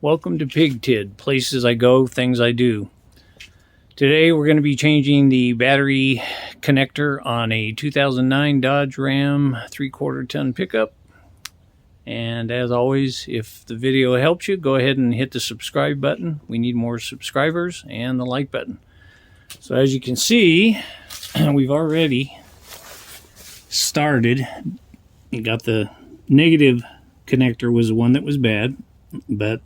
Welcome to PIGTID, Places I Go, Things I Do. Today we're going to be changing the battery connector on a 2009 Dodge Ram 3/4 ton pickup. And as always, if the video helps you, go ahead and hit the subscribe button. We need more subscribers, and the like button. So as you can see, we've already started. You got the negative connector was the one that was bad, but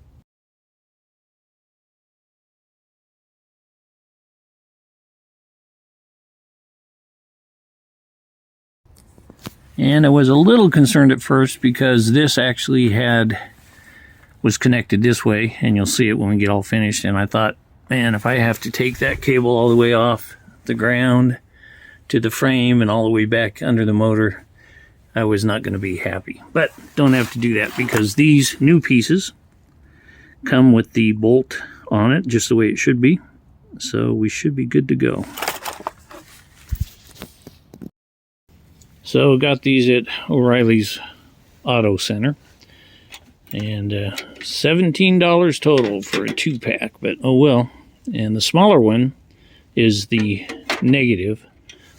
and I was a little concerned at first because this actually was connected this way, and you'll see it when we get all finished. And I thought, man, if I have to take that cable all the way off the ground to the frame and all the way back under the motor, I was not going to be happy. But don't have to do that because these new pieces come with the bolt on it just the way it should be. So we should be good to go. So got these at O'Reilly's Auto Center, and $17 total for a 2-pack, but oh well. And the smaller one is the negative.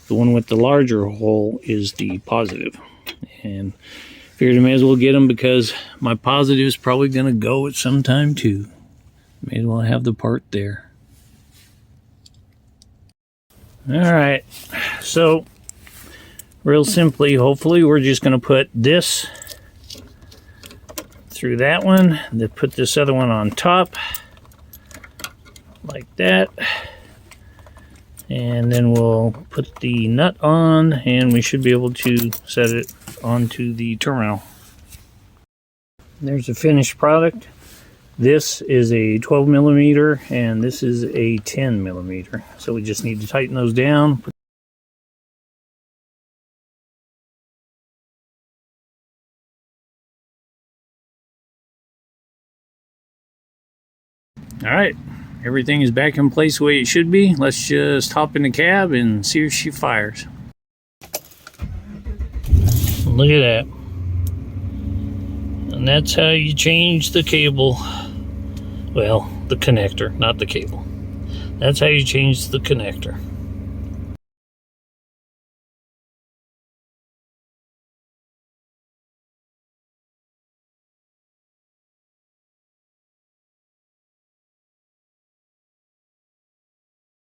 The one with the larger hole is the positive. And figured I may as well get them because my positive is probably going to go at some time too. May as well have the part there. Alright, so real simply, hopefully, we're just going to put this through that one, then put this other one on top, like that, and then we'll put the nut on, and we should be able to set it onto the terminal. There's a finished product. This is a 12 millimeter, and this is a 10 millimeter. So we just need to tighten those down. Alright, everything is back in place the way it should be. Let's just hop in the cab and see if she fires. Look at that. And that's how you change the cable. Well, the connector, not the cable. That's how you change the connector.